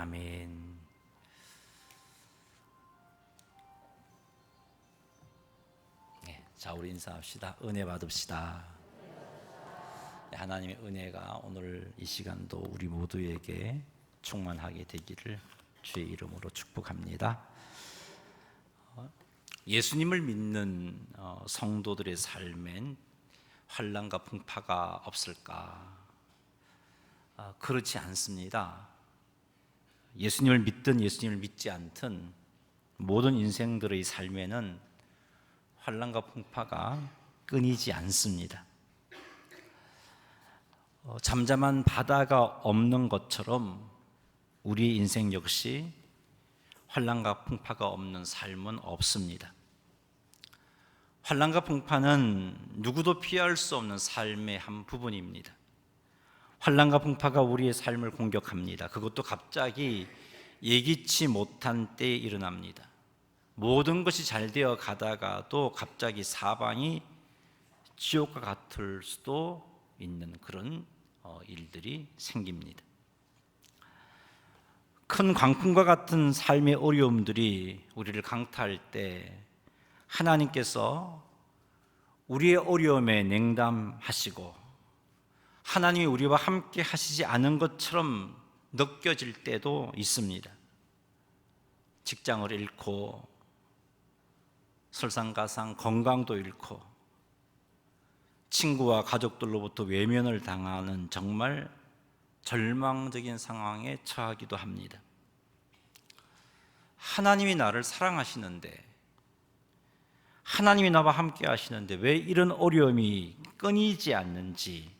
아멘. 네, 자, 우리 인사합시다. 은혜 받읍시다. 네, 하나님의 은혜가 오늘 이 시간도 우리 모두에게 충만하게 되기를 주의 이름으로 축복합니다. 예수님을 믿는 성도들의 삶엔 환난과 풍파가 없을까? 그렇지 않습니다. 예수님을 믿든 예수님을 믿지 않든 모든 인생들의 삶에는 환난과 풍파가 끊이지 않습니다. 잠잠한 바다가 없는 것처럼 우리 인생 역시 환난과 풍파가 없는 삶은 없습니다. 환난과 풍파는 누구도 피할 수 없는 삶의 한 부분입니다. 환난과 풍파가 우리의 삶을 공격합니다. 그것도 갑자기 예기치 못한 때에 일어납니다. 모든 것이 잘 되어 가다가도 갑자기 사방이 지옥과 같을 수도 있는 그런 일들이 생깁니다. 큰 광풍과 같은 삶의 어려움들이 우리를 강타할 때 하나님께서 우리의 어려움에 냉담하시고 하나님이 우리와 함께 하시지 않은 것처럼 느껴질 때도 있습니다. 직장을 잃고 설상가상 건강도 잃고 친구와 가족들로부터 외면을 당하는 정말 절망적인 상황에 처하기도 합니다. 하나님이 나를 사랑하시는데, 하나님이 나와 함께 하시는데 왜 이런 어려움이 끊이지 않는지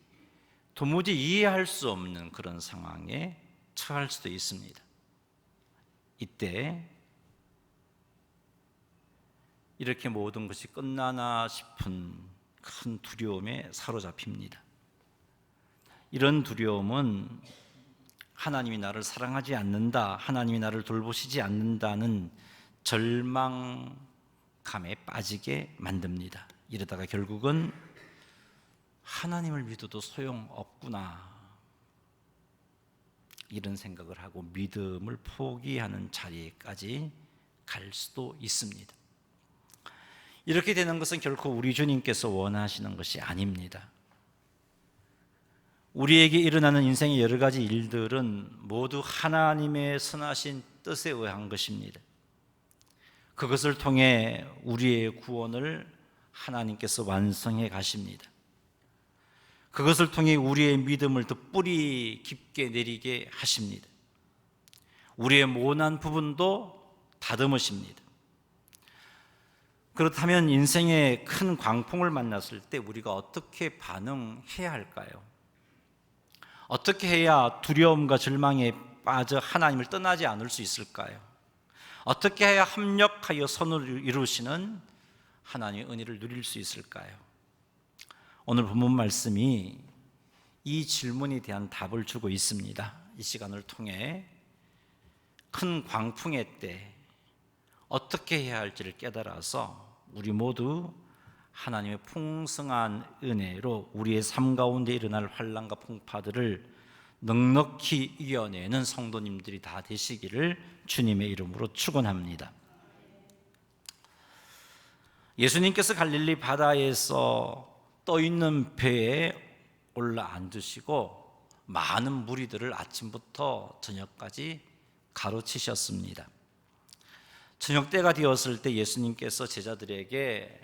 도무지 이해할 수 없는 그런 상황에 처할 수도 있습니다. 이때 이렇게 모든 것이 끝나나 싶은 큰 두려움에 사로잡힙니다. 이런 두려움은 하나님이 나를 사랑하지 않는다, 하나님이 나를 돌보시지 않는다는 절망감에 빠지게 만듭니다. 이러다가 결국은 하나님을 믿어도 소용없구나, 이런 생각을 하고 믿음을 포기하는 자리까지 갈 수도 있습니다. 이렇게 되는 것은 결코 우리 주님께서 원하시는 것이 아닙니다. 우리에게 일어나는 인생의 여러 가지 일들은 모두 하나님의 선하신 뜻에 의한 것입니다. 그것을 통해 우리의 구원을 하나님께서 완성해 가십니다. 그것을 통해 우리의 믿음을 더 뿌리 깊게 내리게 하십니다. 우리의 모난 부분도 다듬으십니다. 그렇다면 인생의 큰 광풍을 만났을 때 우리가 어떻게 반응해야 할까요? 어떻게 해야 두려움과 절망에 빠져 하나님을 떠나지 않을 수 있을까요? 어떻게 해야 합력하여 선을 이루시는 하나님의 은혜를 누릴 수 있을까요? 오늘 본문 말씀이 이 질문에 대한 답을 주고 있습니다. 이 시간을 통해 큰 광풍의 때 어떻게 해야 할지를 깨달아서 우리 모두 하나님의 풍성한 은혜로 우리의 삶 가운데 일어날 환난과 풍파들을 넉넉히 이겨내는 성도님들이 다 되시기를 주님의 이름으로 축원합니다. 예수님께서 갈릴리 바다에서 떠있는 배에 올라 앉으시고 많은 무리들을 아침부터 저녁까지 가르치셨습니다. 저녁 때가 되었을 때 예수님께서 제자들에게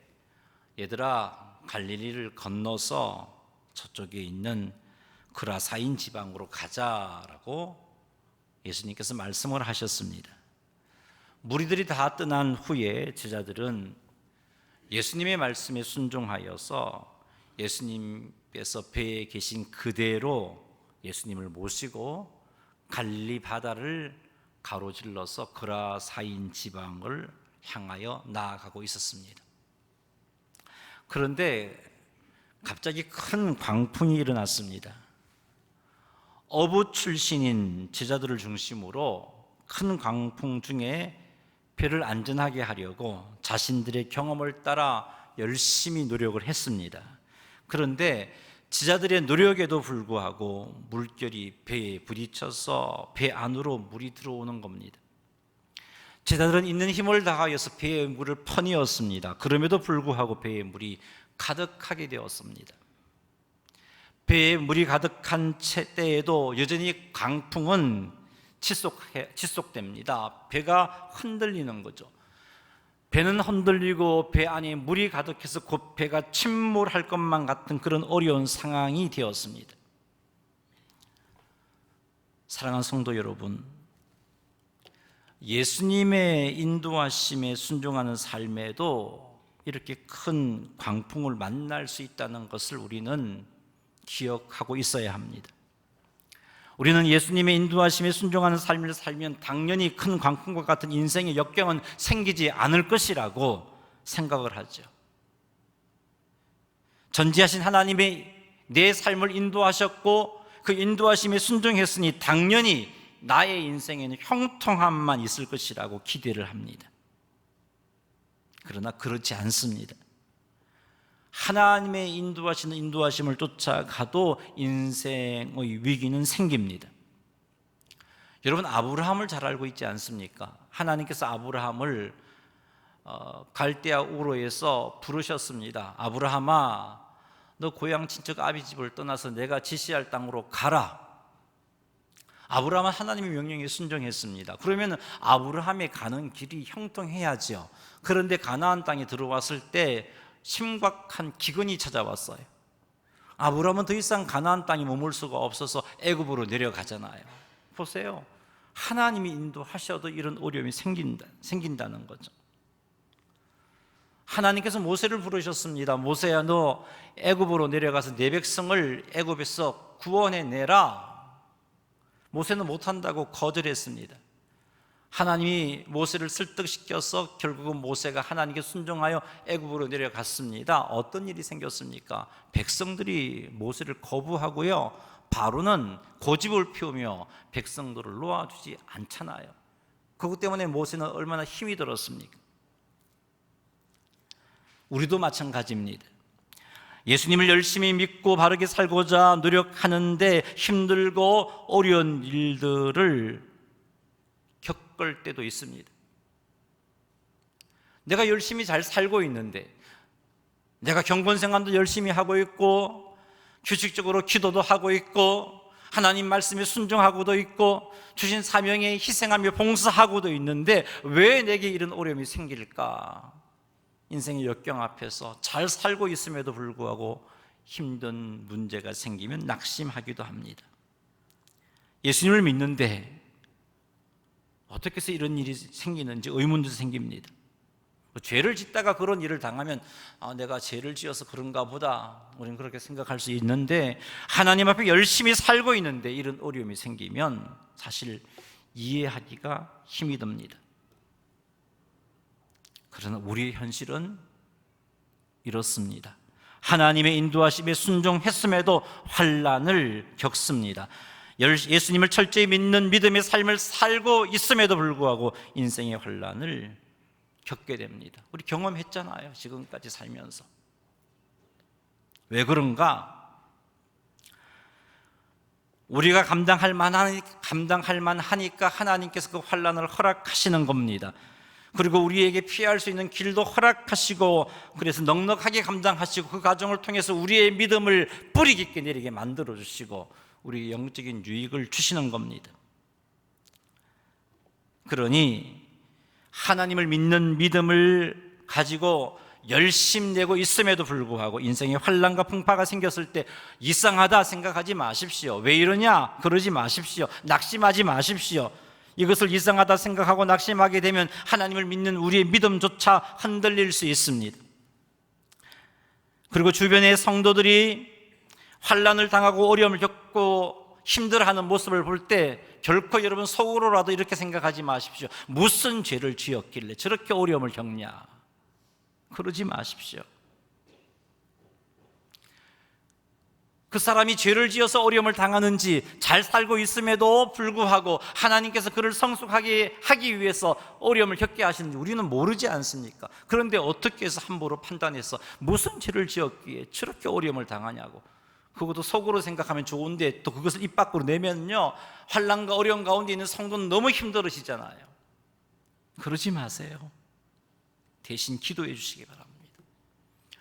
얘들아, 갈릴리를 건너서 저쪽에 있는 그라사인 지방으로 가자라고 예수님께서 말씀을 하셨습니다. 무리들이 다 떠난 후에 제자들은 예수님의 말씀에 순종하여서 예수님께서 배에 계신 그대로 예수님을 모시고 갈릴리 바다를 가로질러서 그라사인 지방을 향하여 나아가고 있었습니다. 그런데 갑자기 큰 광풍이 일어났습니다. 어부 출신인 제자들을 중심으로 큰 광풍 중에 배를 안전하게 하려고 자신들의 경험을 따라 열심히 노력을 했습니다. 그런데 제자들의 노력에도 불구하고 물결이 배에 부딪혀서 배 안으로 물이 들어오는 겁니다. 제자들은 있는 힘을 다하여서 배에 물을 퍼내었습니다. 그럼에도 불구하고 배에 물이 가득하게 되었습니다. 배에 물이 가득한 때에도 여전히 강풍은 지속됩니다. 배가 흔들리는 거죠. 배는 흔들리고 배 안에 물이 가득해서 곧 배가 침몰할 것만 같은 그런 어려운 상황이 되었습니다. 사랑하는 성도 여러분, 예수님의 인도하심에 순종하는 삶에도 이렇게 큰 광풍을 만날 수 있다는 것을 우리는 기억하고 있어야 합니다. 우리는 예수님의 인도하심에 순종하는 삶을 살면 당연히 큰 광풍과 같은 인생의 역경은 생기지 않을 것이라고 생각을 하죠. 전지하신 하나님이 내 삶을 인도하셨고 그 인도하심에 순종했으니 당연히 나의 인생에는 형통함만 있을 것이라고 기대를 합니다. 그러나 그렇지 않습니다. 하나님의 인도하시는 인도하심을 쫓아가도 인생의 위기는 생깁니다. 여러분, 아브라함을 잘 알고 있지 않습니까? 하나님께서 아브라함을 갈대아 우르에서 부르셨습니다. 아브라함아, 너 고향 친척 아비 집을 떠나서 내가 지시할 땅으로 가라. 아브라함은 하나님의 명령에 순종했습니다. 그러면 아브라함의 가는 길이 형통해야죠. 그런데 가나안 땅에 들어왔을 때 심각한 기근이 찾아왔어요. 아브라함은 더 이상 가나안 땅에 머물 수가 없어서 애굽으로 내려가잖아요. 보세요. 하나님이 인도하셔도 이런 어려움이 생긴다는 거죠. 하나님께서 모세를 부르셨습니다. 모세야, 너 애굽으로 내려가서 내 백성을 애굽에서 구원해내라. 모세는 못한다고 거절했습니다. 하나님이 모세를 설득시켜서 결국은 모세가 하나님께 순종하여 애굽으로 내려갔습니다. 어떤 일이 생겼습니까? 백성들이 모세를 거부하고요, 바로는 고집을 피우며 백성들을 놓아주지 않잖아요. 그것 때문에 모세는 얼마나 힘이 들었습니까? 우리도 마찬가지입니다. 예수님을 열심히 믿고 바르게 살고자 노력하는데 힘들고 어려운 일들을 겪을 때도 있습니다. 내가 열심히 잘 살고 있는데, 내가 경건생활도 열심히 하고 있고 규칙적으로 기도도 하고 있고 하나님 말씀에 순종하고도 있고 주신 사명에 희생하며 봉사하고도 있는데 왜 내게 이런 어려움이 생길까? 인생의 역경 앞에서 잘 살고 있음에도 불구하고 힘든 문제가 생기면 낙심하기도 합니다. 예수님을 믿는데 어떻게 해서 이런 일이 생기는지 의문도 생깁니다. 죄를 짓다가 그런 일을 당하면 내가 죄를 지어서 그런가 보다, 우리는 그렇게 생각할 수 있는데, 하나님 앞에 열심히 살고 있는데 이런 어려움이 생기면 사실 이해하기가 힘이 듭니다. 그러나 우리의 현실은 이렇습니다. 하나님의 인도하심에 순종했음에도 환난을 겪습니다. 예수님을 철저히 믿는 믿음의 삶을 살고 있음에도 불구하고 인생의 환난을 겪게 됩니다. 우리 경험했잖아요, 지금까지 살면서. 왜 그런가? 우리가 감당할 만하니까 하나님께서 그 환난을 허락하시는 겁니다. 그리고 우리에게 피할 수 있는 길도 허락하시고, 그래서 넉넉하게 감당하시고 그 과정을 통해서 우리의 믿음을 뿌리 깊게 내리게 만들어 주시고 우리 영적인 유익을 주시는 겁니다. 그러니 하나님을 믿는 믿음을 가지고 열심내고 있음에도 불구하고 인생에 환난과 풍파가 생겼을 때 이상하다 생각하지 마십시오. 왜 이러냐? 그러지 마십시오. 낙심하지 마십시오. 이것을 이상하다 생각하고 낙심하게 되면 하나님을 믿는 우리의 믿음조차 흔들릴 수 있습니다. 그리고 주변의 성도들이 환난을 당하고 어려움을 겪고 힘들어하는 모습을 볼 때 결코 여러분 속으로라도 이렇게 생각하지 마십시오. 무슨 죄를 지었길래 저렇게 어려움을 겪냐? 그러지 마십시오. 그 사람이 죄를 지어서 어려움을 당하는지, 잘 살고 있음에도 불구하고 하나님께서 그를 성숙하게 하기 위해서 어려움을 겪게 하시는지 우리는 모르지 않습니까? 그런데 어떻게 해서 함부로 판단해서 무슨 죄를 지었기에 저렇게 어려움을 당하냐고, 그것도 속으로 생각하면 좋은데 또 그것을 입 밖으로 내면요, 환난과 어려움 가운데 있는 성도는 너무 힘들으시잖아요. 그러지 마세요. 대신 기도해 주시기 바랍니다.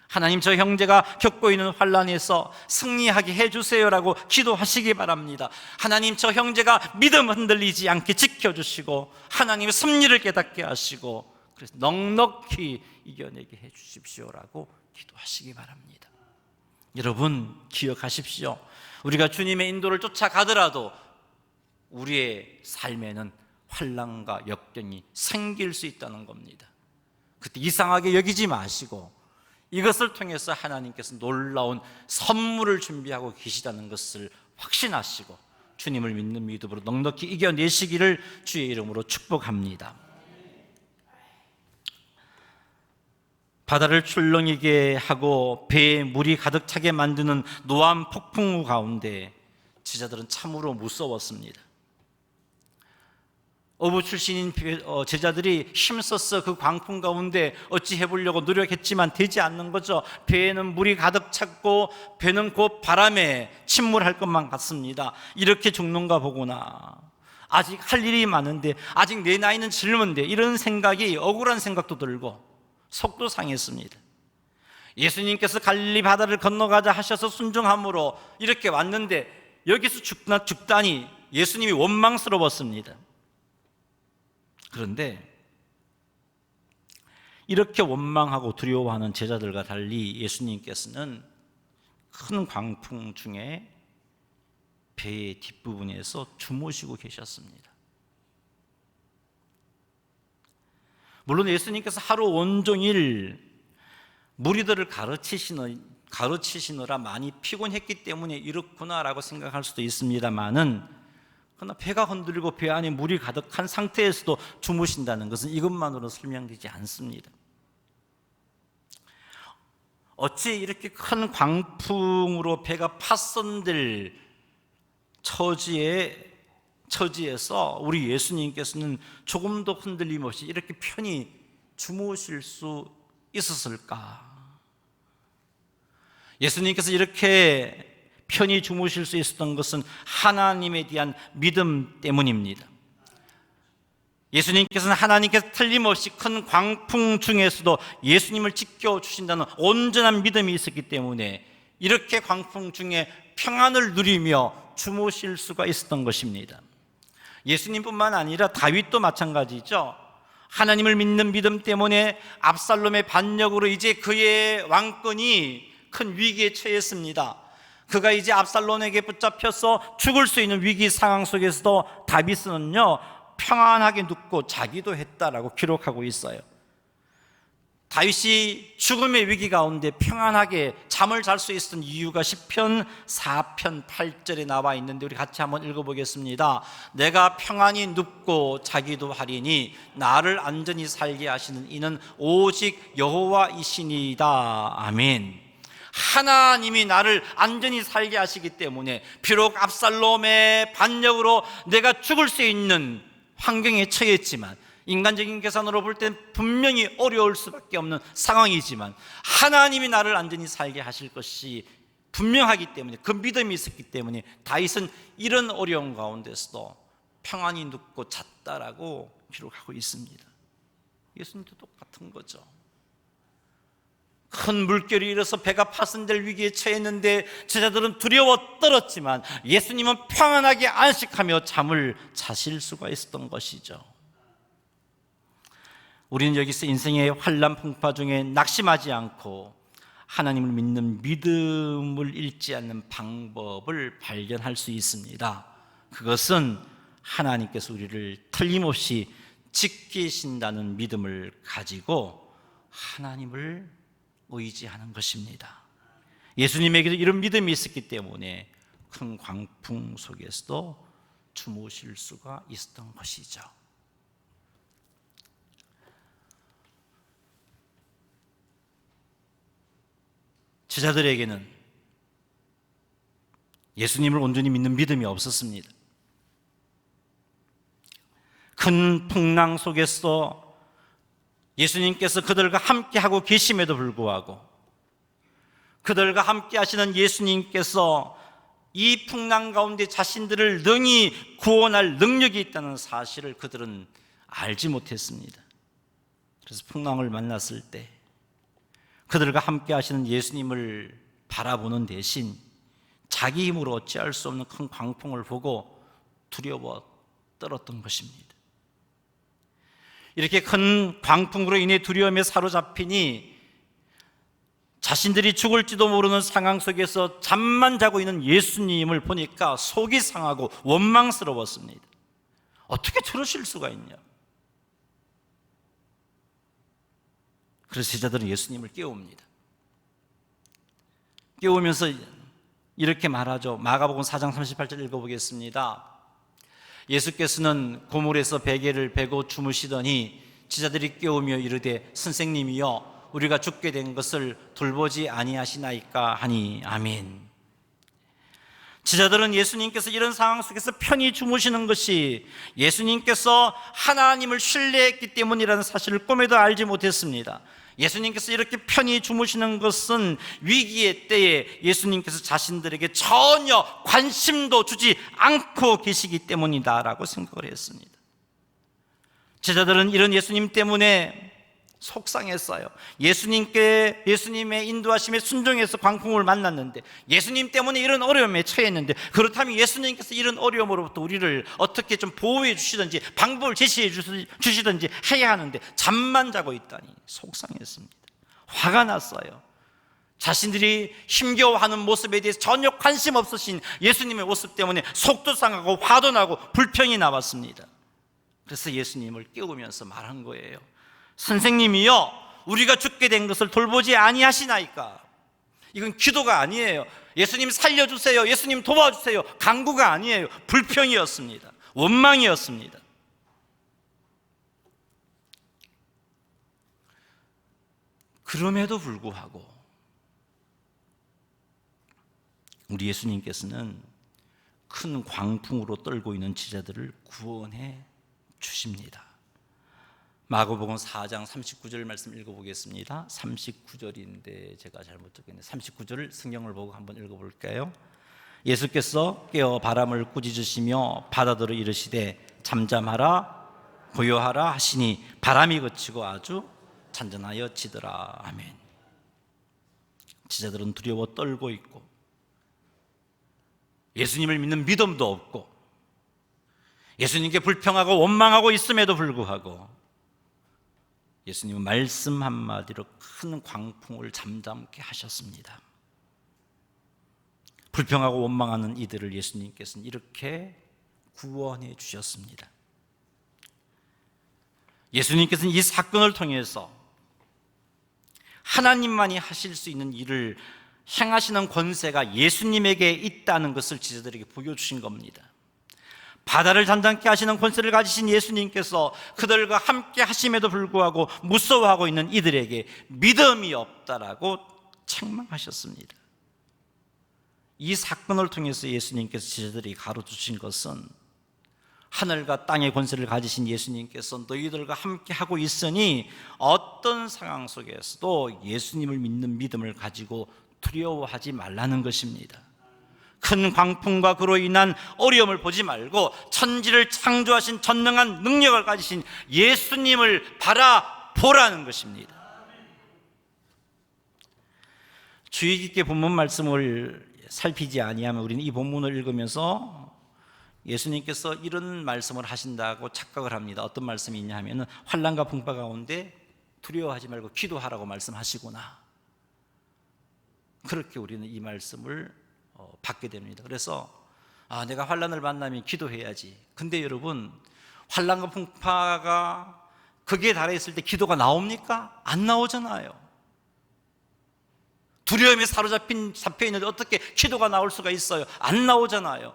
하나님, 저 형제가 겪고 있는 환난에서 승리하게 해주세요라고 기도하시기 바랍니다. 하나님, 저 형제가 믿음 흔들리지 않게 지켜주시고 하나님의 섭리를 깨닫게 하시고 그래서 넉넉히 이겨내게 해주십시오라고 기도하시기 바랍니다. 여러분, 기억하십시오. 우리가 주님의 인도를 쫓아가더라도 우리의 삶에는 환난과 역경이 생길 수 있다는 겁니다. 그때 이상하게 여기지 마시고 이것을 통해서 하나님께서 놀라운 선물을 준비하고 계시다는 것을 확신하시고 주님을 믿는 믿음으로 넉넉히 이겨내시기를 주의 이름으로 축복합니다. 바다를 출렁이게 하고 배에 물이 가득 차게 만드는 노암 폭풍우 가운데 제자들은 참으로 무서웠습니다. 어부 출신인 제자들이 힘써서 그 광풍 가운데 어찌 해보려고 노력했지만 되지 않는 거죠. 배에는 물이 가득 찼고 배는 곧 바람에 침몰할 것만 같습니다. 이렇게 죽는가 보구나, 아직 할 일이 많은데, 아직 내 나이는 젊은데, 이런 생각이, 억울한 생각도 들고 속도 상했습니다. 예수님께서 갈릴리 바다를 건너가자 하셔서 순종함으로 이렇게 왔는데 여기서 죽다니 예수님이 원망스러웠습니다. 그런데 이렇게 원망하고 두려워하는 제자들과 달리 예수님께서는 큰 광풍 중에 배의 뒷부분에서 주무시고 계셨습니다. 물론 예수님께서 하루 온종일 무리들을 가르치시느라 많이 피곤했기 때문에 이렇구나라고 생각할 수도 있습니다만은, 그러나 배가 흔들리고 배 안에 물이 가득한 상태에서도 주무신다는 것은 이것만으로는 설명되지 않습니다. 어찌 이렇게 큰 광풍으로 배가 파손될 처지에서 우리 예수님께서는 조금도 흔들림 없이 이렇게 편히 주무실 수 있었을까? 예수님께서 이렇게 편히 주무실 수 있었던 것은 하나님에 대한 믿음 때문입니다. 예수님께서는 하나님께서 틀림없이 큰 광풍 중에서도 예수님을 지켜주신다는 온전한 믿음이 있었기 때문에 이렇게 광풍 중에 평안을 누리며 주무실 수가 있었던 것입니다. 예수님뿐만 아니라 다윗도 마찬가지죠. 하나님을 믿는 믿음 때문에 압살롬의 반역으로 이제 그의 왕권이 큰 위기에 처했습니다. 그가 이제 압살롬에게 붙잡혀서 죽을 수 있는 위기 상황 속에서도 다윗은요, 평안하게 눕고 자기도 했다라고 기록하고 있어요. 다윗이 죽음의 위기 가운데 평안하게 잠을 잘 수 있었던 이유가 시편 4편 8절에 나와 있는데 우리 같이 한번 읽어보겠습니다. 내가 평안히 눕고 자기도 하리니 나를 안전히 살게 하시는 이는 오직 여호와이시니이다. 아멘. 하나님이 나를 안전히 살게 하시기 때문에 비록 압살롬의 반역으로 내가 죽을 수 있는 환경에 처했지만, 인간적인 계산으로 볼 땐 분명히 어려울 수밖에 없는 상황이지만 하나님이 나를 안전히 살게 하실 것이 분명하기 때문에, 그 믿음이 있었기 때문에 다윗은 이런 어려움 가운데서도 평안히 눕고 잤다라고 기록하고 있습니다. 예수님도 똑같은 거죠. 큰 물결이 일어서 배가 파손될 위기에 처했는데 제자들은 두려워 떨었지만 예수님은 평안하게 안식하며 잠을 자실 수가 있었던 것이죠. 우리는 여기서 인생의 환난 풍파 중에 낙심하지 않고 하나님을 믿는 믿음을 잃지 않는 방법을 발견할 수 있습니다. 그것은 하나님께서 우리를 틀림없이 지키신다는 믿음을 가지고 하나님을 의지하는 것입니다. 예수님에게도 이런 믿음이 있었기 때문에 큰 광풍 속에서도 주무실 수가 있었던 것이죠. 제자들에게는 예수님을 온전히 믿는 믿음이 없었습니다. 큰 풍랑 속에서 예수님께서 그들과 함께하고 계심에도 불구하고 그들과 함께 하시는 예수님께서 이 풍랑 가운데 자신들을 능히 구원할 능력이 있다는 사실을 그들은 알지 못했습니다. 그래서 풍랑을 만났을 때 그들과 함께 하시는 예수님을 바라보는 대신 자기 힘으로 어찌할 수 없는 큰 광풍을 보고 두려워 떨었던 것입니다. 이렇게 큰 광풍으로 인해 두려움에 사로잡히니 자신들이 죽을지도 모르는 상황 속에서 잠만 자고 있는 예수님을 보니까 속이 상하고 원망스러웠습니다. 어떻게 저러실 수가 있냐? 그래서 제자들은 예수님을 깨웁니다. 깨우면서 이렇게 말하죠. 마가복음 4장 38절 읽어보겠습니다. 예수께서는 고물에서 베개를 베고 주무시더니 제자들이 깨우며 이르되 선생님이여 우리가 죽게 된 것을 돌보지 아니하시나이까 하니 아멘. 제자들은 예수님께서 이런 상황 속에서 편히 주무시는 것이 예수님께서 하나님을 신뢰했기 때문이라는 사실을 꿈에도 알지 못했습니다. 예수님께서 이렇게 편히 주무시는 것은 위기의 때에 예수님께서 자신들에게 전혀 관심도 주지 않고 계시기 때문이다라고 생각을 했습니다. 제자들은 이런 예수님 때문에 속상했어요. 예수님의 인도하심에 순종해서 광풍을 만났는데 예수님 때문에 이런 어려움에 처했는데, 그렇다면 예수님께서 이런 어려움으로부터 우리를 어떻게 좀 보호해 주시든지 방법을 제시해 주시든지 해야 하는데 잠만 자고 있다니 속상했습니다. 화가 났어요. 자신들이 힘겨워하는 모습에 대해서 전혀 관심 없으신 예수님의 모습 때문에 속도 상하고 화도 나고 불평이 나왔습니다. 그래서 예수님을 깨우면서 말한 거예요. 선생님이여 우리가 죽게 된 것을 돌보지 아니하시나이까. 이건 기도가 아니에요. 예수님 살려주세요, 예수님 도와주세요, 간구가 아니에요. 불평이었습니다. 원망이었습니다. 그럼에도 불구하고 우리 예수님께서는 큰 광풍으로 떨고 있는 제자들을 구원해 주십니다. 마가복음 4장 39절 말씀 읽어보겠습니다. 39절인데 제가 잘못 적었네요. 39절을 성경을 보고 한번 읽어볼까요? 예수께서 깨어 바람을 꾸짖으시며 바다더러 이르시되 잠잠하라 고요하라 하시니 바람이 그치고 아주 잔잔하여 지더라. 아멘. 제자들은 두려워 떨고 있고 예수님을 믿는 믿음도 없고 예수님께 불평하고 원망하고 있음에도 불구하고 예수님은 말씀 한마디로 큰 광풍을 잠잠케 하셨습니다. 불평하고 원망하는 이들을 예수님께서는 이렇게 구원해 주셨습니다. 예수님께서는 이 사건을 통해서 하나님만이 하실 수 있는 일을 행하시는 권세가 예수님에게 있다는 것을 제자들에게 보여주신 겁니다. 바다를 잔잔케 하시는 권세를 가지신 예수님께서 그들과 함께 하심에도 불구하고 무서워하고 있는 이들에게 믿음이 없다라고 책망하셨습니다. 이 사건을 통해서 예수님께서 제자들이 가르쳐주신 것은 하늘과 땅의 권세를 가지신 예수님께서 너희들과 함께 하고 있으니 어떤 상황 속에서도 예수님을 믿는 믿음을 가지고 두려워하지 말라는 것입니다. 큰 광풍과 그로 인한 어려움을 보지 말고 천지를 창조하신 전능한 능력을 가지신 예수님을 바라보라는 것입니다. 주의 깊게 본문 말씀을 살피지 아니하면 우리는 이 본문을 읽으면서 예수님께서 이런 말씀을 하신다고 착각을 합니다. 어떤 말씀이 있냐 하면 환난과 풍파 가운데 두려워하지 말고 기도하라고 말씀하시구나. 그렇게 우리는 이 말씀을 받게 됩니다. 그래서 내가 환난을 만나면 기도해야지. 근데 여러분, 환난과 풍파가 극에 달해 있을 때 기도가 나옵니까? 안 나오잖아요. 두려움에 잡혀 있는데 어떻게 기도가 나올 수가 있어요? 안 나오잖아요.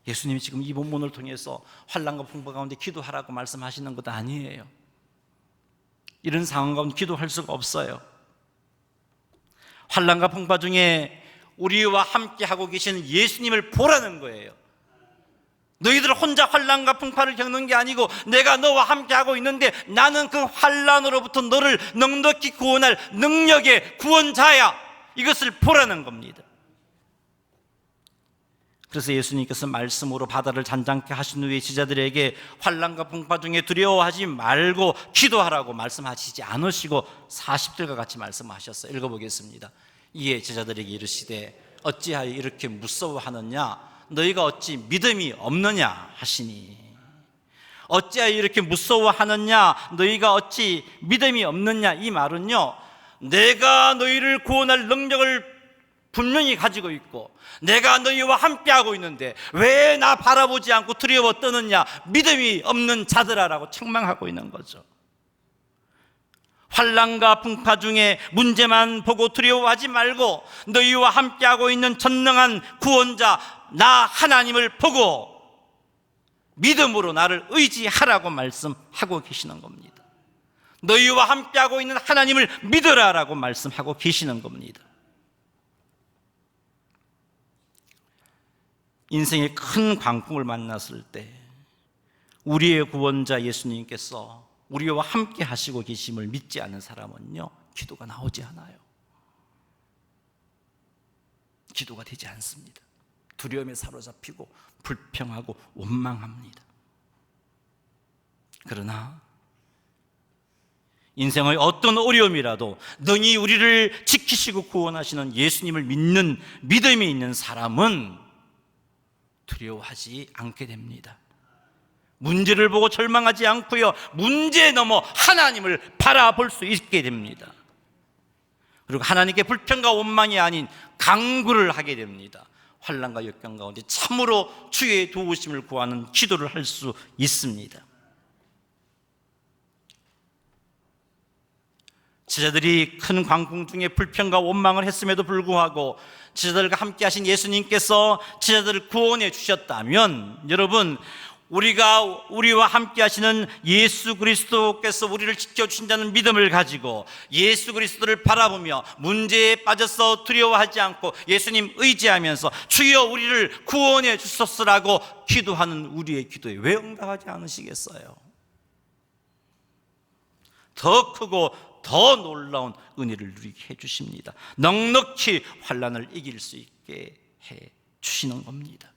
예수님이 지금 이 본문을 통해서 환난과 풍파 가운데 기도하라고 말씀하시는 것 아니에요. 이런 상황 가운데 기도할 수가 없어요. 환난과 풍파 중에 우리와 함께 하고 계시는 예수님을 보라는 거예요. 너희들 혼자 환난과 풍파를 겪는 게 아니고 내가 너와 함께하고 있는데 나는 그 환난으로부터 너를 넉넉히 구원할 능력의 구원자야. 이것을 보라는 겁니다. 그래서 예수님께서 말씀으로 바다를 잔잔케 하신 후에 제자들에게 환난과 풍파 중에 두려워하지 말고 기도하라고 말씀하시지 않으시고 40절과 같이 말씀하셨어요. 읽어보겠습니다. 이에 제자들에게 이르시되 어찌하여 이렇게 무서워하느냐? 너희가 어찌 믿음이 없느냐 하시니. 어찌하여 이렇게 무서워하느냐? 너희가 어찌 믿음이 없느냐? 이 말은요, 내가 너희를 구원할 능력을 분명히 가지고 있고 내가 너희와 함께하고 있는데 왜 나 바라보지 않고 두려워 떠느냐? 믿음이 없는 자들아라고 책망하고 있는 거죠. 환난과 풍파 중에 문제만 보고 두려워하지 말고 너희와 함께하고 있는 전능한 구원자 나 하나님을 보고 믿음으로 나를 의지하라고 말씀하고 계시는 겁니다. 너희와 함께하고 있는 하나님을 믿으라라고 말씀하고 계시는 겁니다. 인생의 큰 광풍을 만났을 때 우리의 구원자 예수님께서 우리와 함께 하시고 계심을 믿지 않는 사람은요, 기도가 나오지 않아요. 기도가 되지 않습니다. 두려움에 사로잡히고 불평하고 원망합니다. 그러나 인생의 어떤 어려움이라도 능히 우리를 지키시고 구원하시는 예수님을 믿는 믿음이 있는 사람은 두려워하지 않게 됩니다. 문제를 보고 절망하지 않고요, 문제에 넘어 하나님을 바라볼 수 있게 됩니다. 그리고 하나님께 불평과 원망이 아닌 간구를 하게 됩니다. 환난과 역경 가운데 참으로 주의 도우심을 구하는 기도를 할 수 있습니다. 제자들이 큰 광풍 중에 불평과 원망을 했음에도 불구하고 제자들과 함께 하신 예수님께서 제자들을 구원해 주셨다면, 여러분, 우리와 함께 하시는 예수 그리스도께서 우리를 지켜주신다는 믿음을 가지고 예수 그리스도를 바라보며 문제에 빠져서 두려워하지 않고 예수님 의지하면서 주여 우리를 구원해 주소서라고 기도하는 우리의 기도에 왜 응답하지 않으시겠어요? 더 크고 더 놀라운 은혜를 누리게 해주십니다. 넉넉히 환난을 이길 수 있게 해주시는 겁니다.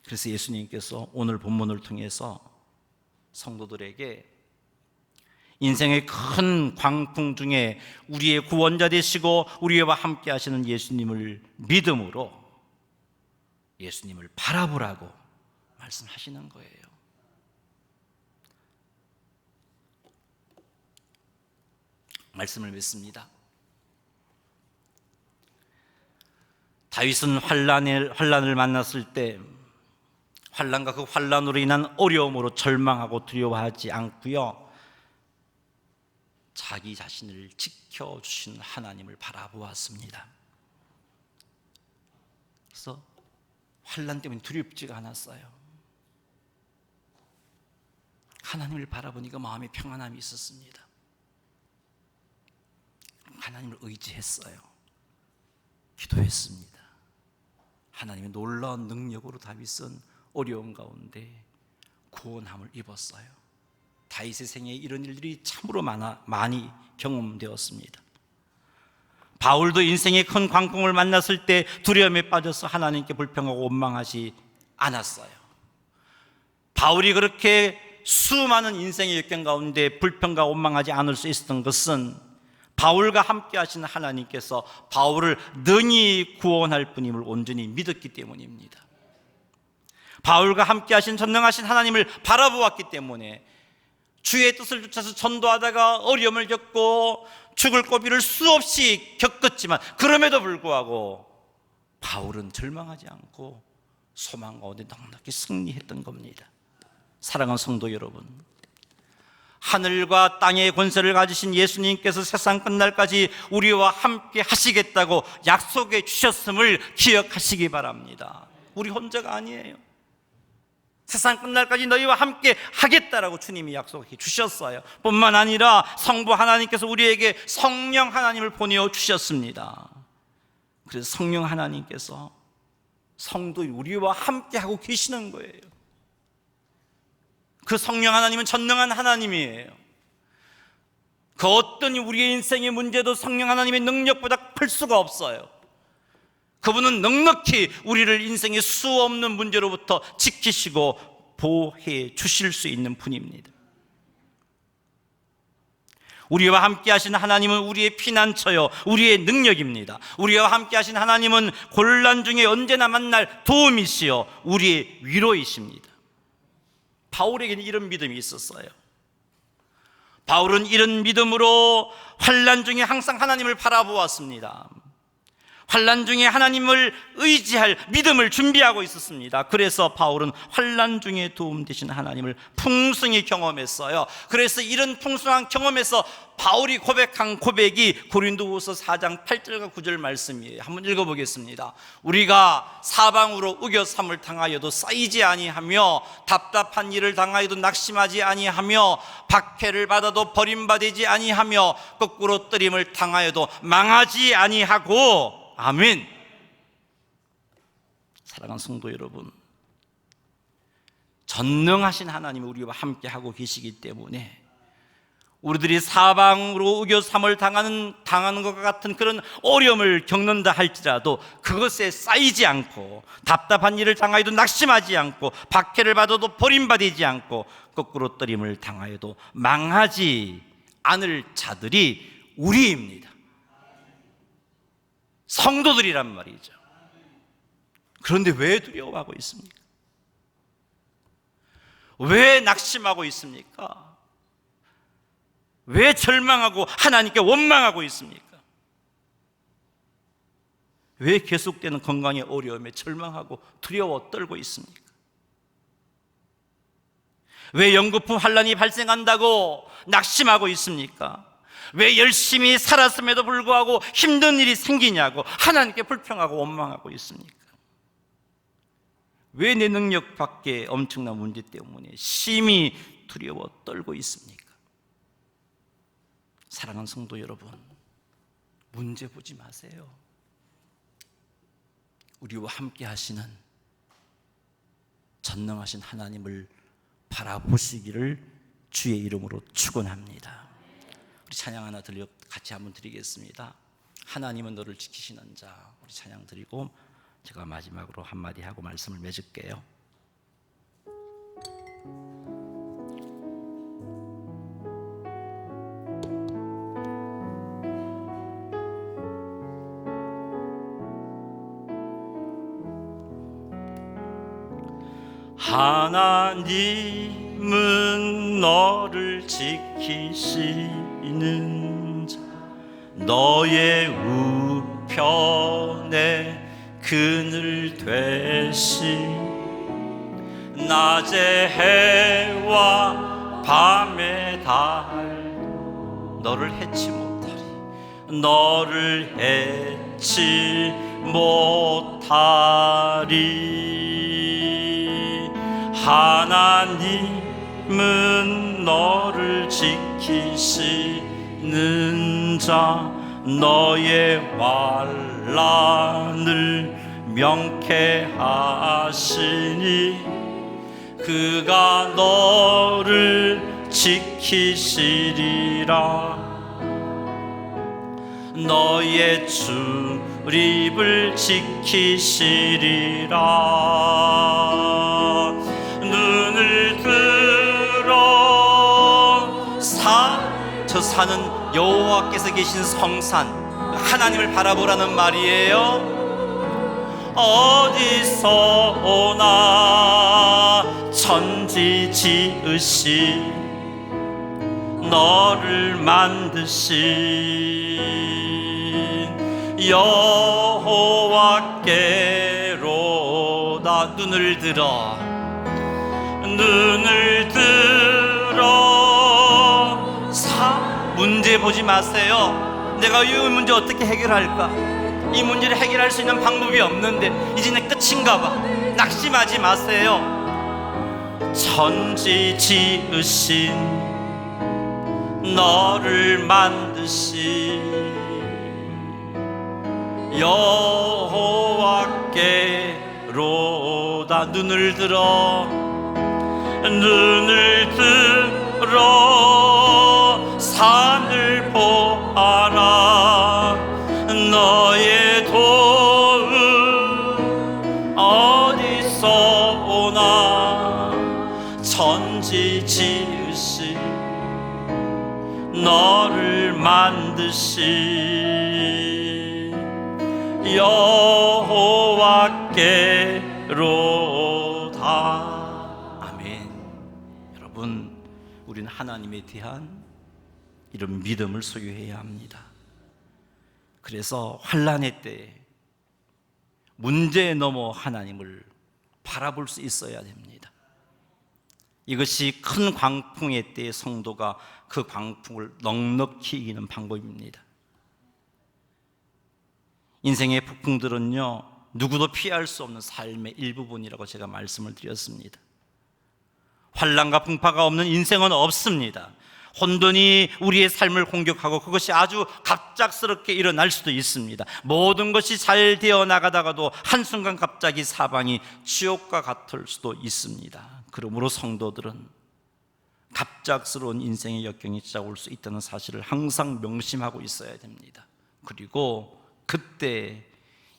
그래서 예수님께서 오늘 본문을 통해서 성도들에게 인생의 큰 광풍 중에 우리의 구원자 되시고 우리와 함께 하시는 예수님을 믿음으로 예수님을 바라보라고 말씀하시는 거예요. 말씀을 맺습니다. 다윗은 환난을 만났을 때 환난과 그 환난으로 인한 어려움으로 절망하고 두려워하지 않고요, 자기 자신을 지켜주시는 하나님을 바라보았습니다. 그래서 환난 때문에 두렵지가 않았어요. 하나님을 바라보니까 마음에 평안함이 있었습니다. 하나님을 의지했어요. 기도했습니다. 하나님의 놀라운 능력으로 다윗은 어려운 가운데 구원함을 입었어요. 다윗의 생애에 이런 일들이 참으로 많이 경험되었습니다. 바울도 인생의 큰 광풍을 만났을 때 두려움에 빠져서 하나님께 불평하고 원망하지 않았어요. 바울이 그렇게 수많은 인생의 역경 가운데 불평과 원망하지 않을 수 있었던 것은 바울과 함께 하시는 하나님께서 바울을 능히 구원할 분임을 온전히 믿었기 때문입니다. 바울과 함께 하신 전능하신 하나님을 바라보았기 때문에 주의 뜻을 쫓아서 전도하다가 어려움을 겪고 죽을 고비를 수없이 겪었지만 그럼에도 불구하고 바울은 절망하지 않고 소망 가운데 넉넉히 승리했던 겁니다. 사랑하는 성도 여러분, 하늘과 땅의 권세를 가지신 예수님께서 세상 끝날까지 우리와 함께 하시겠다고 약속해 주셨음을 기억하시기 바랍니다. 우리 혼자가 아니에요. 세상 끝날까지 너희와 함께 하겠다라고 주님이 약속해 주셨어요. 뿐만 아니라 성부 하나님께서 우리에게 성령 하나님을 보내어 주셨습니다. 그래서 성령 하나님께서 성도인 우리와 함께하고 계시는 거예요. 그 성령 하나님은 전능한 하나님이에요. 그 어떤 우리의 인생의 문제도 성령 하나님의 능력보다 클 수가 없어요. 그분은 넉넉히 우리를 인생의 수 없는 문제로부터 지키시고 보호해 주실 수 있는 분입니다. 우리와 함께 하신 하나님은 우리의 피난처요, 우리의 능력입니다. 우리와 함께 하신 하나님은 곤란 중에 언제나 만날 도움이시요, 우리의 위로이십니다. 바울에게는 이런 믿음이 있었어요. 바울은 이런 믿음으로 환난 중에 항상 하나님을 바라보았습니다. 환난 중에 하나님을 의지할 믿음을 준비하고 있었습니다. 그래서 바울은 환난 중에 도움 되신 하나님을 풍성히 경험했어요. 그래서 이런 풍성한 경험에서 바울이 고백한 고백이 고린도후서 4장 8절과 9절 말씀이에요. 한번 읽어보겠습니다. 우리가 사방으로 우겨삼을 당하여도 쌓이지 아니하며 답답한 일을 당하여도 낙심하지 아니하며 박해를 받아도 버림받지 아니하며 거꾸로 뜨림을 당하여도 망하지 아니하고. 아멘. 사랑하는 성도 여러분, 전능하신 하나님이 우리와 함께하고 계시기 때문에 우리들이 사방으로 우겨삼을 당하는 것과 같은 그런 어려움을 겪는다 할지라도 그것에 쌓이지 않고, 답답한 일을 당하여도 낙심하지 않고, 박해를 받아도 버림받지 않고, 거꾸로 뜨림을 당하여도 망하지 않을 자들이 우리입니다. 성도들이란 말이죠. 그런데 왜 두려워하고 있습니까? 왜 낙심하고 있습니까? 왜 절망하고 하나님께 원망하고 있습니까? 왜 계속되는 건강의 어려움에 절망하고 두려워 떨고 있습니까? 왜 연거푸 환난이 발생한다고 낙심하고 있습니까? 왜 열심히 살았음에도 불구하고 힘든 일이 생기냐고 하나님께 불평하고 원망하고 있습니까? 왜 내 능력 밖에 엄청난 문제 때문에 심히 두려워 떨고 있습니까? 사랑하는 성도 여러분, 문제 보지 마세요. 우리와 함께 하시는 전능하신 하나님을 바라보시기를 주의 이름으로 축원합니다. 우리 찬양 하나 같이 한번 드리겠습니다. 하나님은 너를 지키시는 자. 우리 찬양 드리고 제가 마지막으로 한마디 하고 말씀을 맺을게요. 하나님은 너를 지키시는 자, 너의 우편에 그늘 되시, 낮에 해와 밤에 달 너를 해치 못하리, 너를 해치 못하리. 하나님은 너를 지키시는 자, 너의 환난을 명쾌하시니 그가 너를 지키시리라. 너의 출입을 지키시리라. 눈을 들어 저 산은 여호와께서 계신 성산, 하나님을 바라보라는 말이에요. 어디서 오나 천지 지으신 너를 만드신 여호와께로다. 눈을 들어 문제 보지 마세요. 내가 이 문제 어떻게 해결할까? 이 문제를 해결할 수 있는 방법이 없는데 이제 내 끝인가 봐. 낙심하지 마세요. 천지 지으신 너를 만드신 여호와께로다. 눈을 들어 산을 보아라. 너의 도움 어디서 오나. 천지 지으신 너를 만드신 여호와께로다. 아멘. 여러분, 우리는 하나님에 대한 이런 믿음을 소유해야 합니다. 그래서 환난의 때에 문제에 넘어 하나님을 바라볼 수 있어야 됩니다. 이것이 큰 광풍의 때에 성도가 그 광풍을 넉넉히 이기는 방법입니다. 인생의 폭풍들은요, 누구도 피할 수 없는 삶의 일부분이라고 제가 말씀을 드렸습니다. 환난과 풍파가 없는 인생은 없습니다. 혼돈이 우리의 삶을 공격하고 그것이 아주 갑작스럽게 일어날 수도 있습니다. 모든 것이 잘 되어 나가다가도 한순간 갑자기 사방이 지옥과 같을 수도 있습니다. 그러므로 성도들은 갑작스러운 인생의 역경이 찾아올 수 있다는 사실을 항상 명심하고 있어야 됩니다. 그리고 그때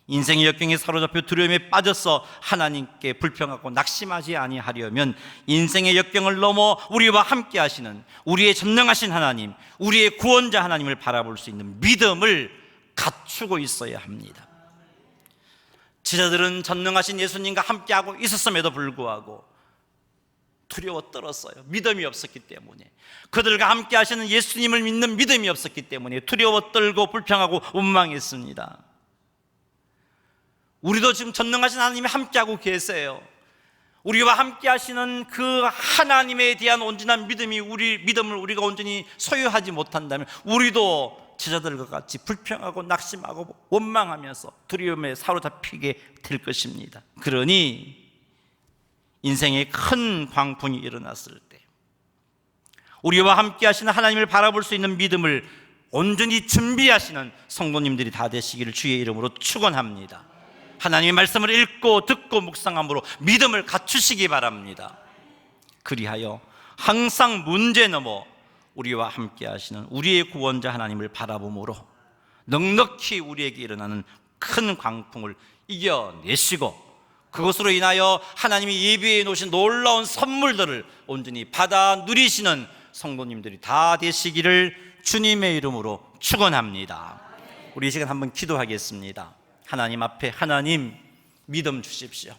인생의 역경에 사로잡혀 두려움에 빠져서 하나님께 불평하고 낙심하지 아니하려면 인생의 역경을 넘어 우리와 함께 하시는 우리의 전능하신 하나님, 우리의 구원자 하나님을 바라볼 수 있는 믿음을 갖추고 있어야 합니다. 제자들은 전능하신 예수님과 함께하고 있었음에도 불구하고 두려워 떨었어요. 믿음이 없었기 때문에. 그들과 함께 하시는 예수님을 믿는 믿음이 없었기 때문에 두려워 떨고 불평하고 원망했습니다. 우리도 지금 전능하신 하나님이 함께하고 계세요. 우리와 함께 하시는 그 하나님에 대한 온전한 믿음을 우리가 온전히 소유하지 못한다면 우리도 제자들과 같이 불평하고 낙심하고 원망하면서 두려움에 사로잡히게 될 것입니다. 그러니 인생에 큰 광풍이 일어났을 때 우리와 함께 하시는 하나님을 바라볼 수 있는 믿음을 온전히 준비하시는 성도님들이 다 되시기를 주의 이름으로 축원합니다. 하나님의 말씀을 읽고 듣고 묵상함으로 믿음을 갖추시기 바랍니다. 그리하여 항상 문제 넘어 우리와 함께 하시는 우리의 구원자 하나님을 바라봄으로 넉넉히 우리에게 일어나는 큰 광풍을 이겨내시고 그것으로 인하여 하나님이 예비해 놓으신 놀라운 선물들을 온전히 받아 누리시는 성도님들이 다 되시기를 주님의 이름으로 축원합니다. 우리 이 시간 한번 기도하겠습니다. 하나님 앞에 하나님 믿음 주십시오.